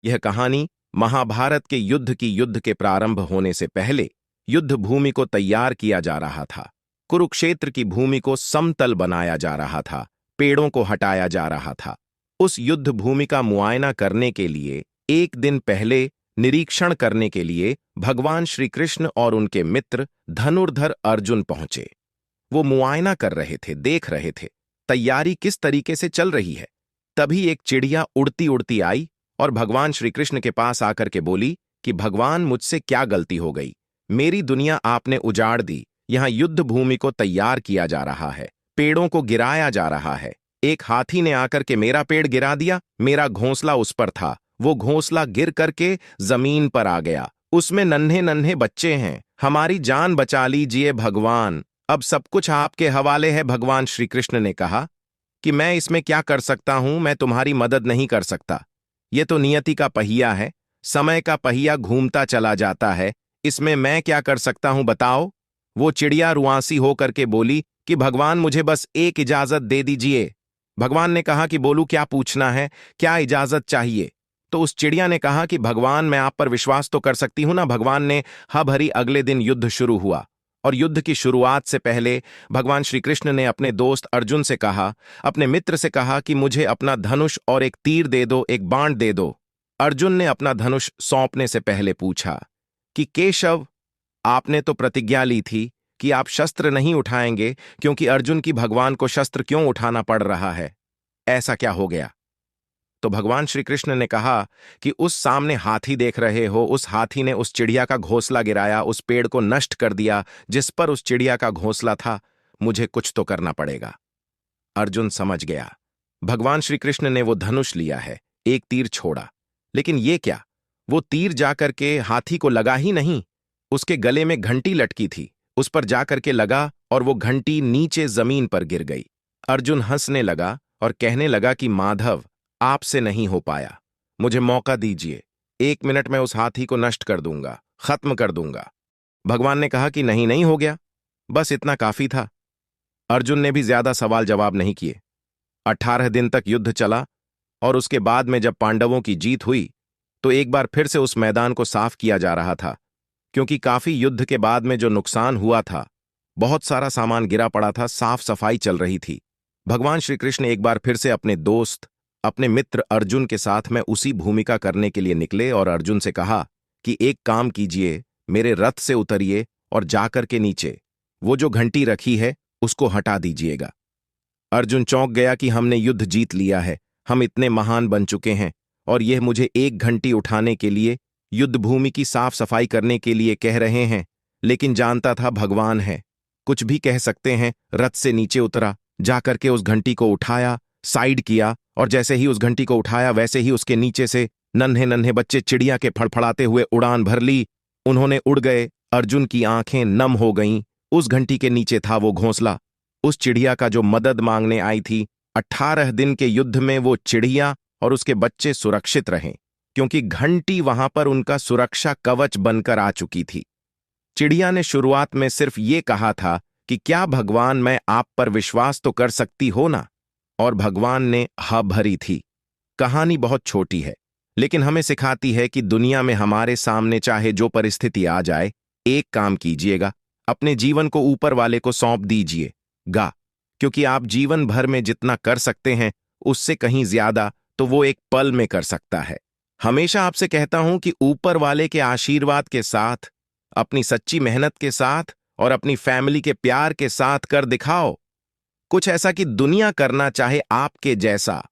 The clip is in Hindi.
यह कहानी महाभारत के युद्ध के प्रारंभ होने से पहले युद्ध भूमि को तैयार किया जा रहा था। कुरुक्षेत्र की भूमि को समतल बनाया जा रहा था, पेड़ों को हटाया जा रहा था। उस युद्ध भूमि का मुआयना करने के लिए एक दिन पहले निरीक्षण करने के लिए भगवान श्री कृष्ण और उनके मित्र धनुर्धर अर्जुन पहुंचे। वो मुआयना कर रहे थे, देख रहे थे तैयारी किस तरीके से चल रही है। तभी एक चिड़िया उड़ती उड़ती आई और भगवान श्री कृष्ण के पास आकर के बोली कि भगवान, मुझसे क्या गलती हो गई? मेरी दुनिया आपने उजाड़ दी। यहाँ युद्ध भूमि को तैयार किया जा रहा है, पेड़ों को गिराया जा रहा है। एक हाथी ने आकर के मेरा पेड़ गिरा दिया। मेरा घोंसला उस पर था, वो घोंसला गिर करके जमीन पर आ गया। उसमें नन्हे नन्हे बच्चे हैं। हमारी जान बचा लीजिए भगवान, अब सब कुछ आपके हवाले है। भगवान श्री कृष्ण ने कहा कि मैं इसमें क्या कर सकता हूं, मैं तुम्हारी मदद नहीं कर सकता। ये तो नियति का पहिया है, समय का पहिया घूमता चला जाता है, इसमें मैं क्या कर सकता हूं बताओ? वो चिड़िया रुआंसी होकर के बोली कि भगवान, मुझे बस एक इजाजत दे दीजिए। भगवान ने कहा कि बोलू, क्या पूछना है, क्या इजाजत चाहिए? तो उस चिड़िया ने कहा कि भगवान, मैं आप पर विश्वास तो कर सकती हूं ना। भगवान ने भरी अगले दिन युद्ध शुरू हुआ और युद्ध की शुरुआत से पहले भगवान श्री कृष्ण ने अपने दोस्त अर्जुन से कहा, अपने मित्र से कहा कि मुझे अपना धनुष और एक तीर दे दो, एक बाण दे दो। अर्जुन ने अपना धनुष सौंपने से पहले पूछा कि केशव, आपने तो प्रतिज्ञा ली थी कि आप शस्त्र नहीं उठाएंगे, क्योंकि अर्जुन की भगवान को शस्त्र क्यों उठाना पड़ रहा है? ऐसा क्या हो गया? तो भगवान श्री कृष्ण ने कहा कि उस सामने हाथी देख रहे हो, उस हाथी ने उस चिड़िया का घोंसला गिराया, उस पेड़ को नष्ट कर दिया जिस पर उस चिड़िया का घोंसला था। मुझे कुछ तो करना पड़ेगा। अर्जुन समझ गया। भगवान श्री कृष्ण ने वो धनुष लिया है, एक तीर छोड़ा, लेकिन ये क्या? वो तीर जाकर के हाथी को लगा ही नहीं। उसके गले में घंटी लटकी थी, उस पर जाकर के लगा और वो घंटी नीचे जमीन पर गिर गई। अर्जुन हंसने लगा और कहने लगा कि माधव, आपसे नहीं हो पाया, मुझे मौका दीजिए। 1 मिनट में उस हाथी को नष्ट कर दूंगा, खत्म कर दूंगा। भगवान ने कहा कि नहीं, नहीं हो गया, बस इतना काफी था। अर्जुन ने भी ज्यादा सवाल जवाब नहीं किए। 18 दिन तक युद्ध चला और उसके बाद में जब पांडवों की जीत हुई तो एक बार फिर से उस मैदान को साफ किया जा रहा था, क्योंकि काफी युद्ध के बाद में जो नुकसान हुआ था, बहुत सारा सामान गिरा पड़ा था, साफ सफाई चल रही थी। भगवान श्री कृष्ण एक बार फिर से अपने दोस्त, अपने मित्र अर्जुन के साथ में उसी भूमिका करने के लिए निकले और अर्जुन से कहा कि एक काम कीजिए, मेरे रथ से उतरिए और जाकर के नीचे वो जो घंटी रखी है उसको हटा दीजिएगा। अर्जुन चौंक गया कि हमने युद्ध जीत लिया है, हम इतने महान बन चुके हैं और यह मुझे एक घंटी उठाने के लिए, युद्ध भूमि की साफ सफाई करने के लिए कह रहे हैं। लेकिन जानता था भगवान है, कुछ भी कह सकते हैं। रथ से नीचे उतरा, जाकर के उस घंटी को उठाया, साइड किया और जैसे ही उस घंटी को उठाया वैसे ही उसके नीचे से नन्हे नन्हे बच्चे चिड़िया के फड़फड़ाते हुए उड़ान भर ली। उन्होंने उड़ गए। अर्जुन की आंखें नम हो गईं। उस घंटी के नीचे था वो घोंसला, उस चिड़िया का जो मदद मांगने आई थी। 18 दिन के युद्ध में वो चिड़िया और उसके बच्चे सुरक्षित रहे, क्योंकि घंटी वहां पर उनका सुरक्षा कवच बनकर आ चुकी थी। चिड़िया ने शुरुआत में सिर्फ ये कहा था कि क्या भगवान, मैं आप पर विश्वास तो कर सकती हो ना? और भगवान ने हा भरी थी। कहानी बहुत छोटी है, लेकिन हमें सिखाती है कि दुनिया में हमारे सामने चाहे जो परिस्थिति आ जाए, एक काम कीजिएगा, अपने जीवन को ऊपर वाले को सौंप दीजिएगा, क्योंकि आप जीवन भर में जितना कर सकते हैं उससे कहीं ज्यादा तो वो एक पल में कर सकता है। हमेशा आपसे कहता हूं कि ऊपर वाले के आशीर्वाद के साथ, अपनी सच्ची मेहनत के साथ और अपनी फैमिली के प्यार के साथ कर दिखाओ कुछ ऐसा कि दुनिया करना चाहे आपके जैसा।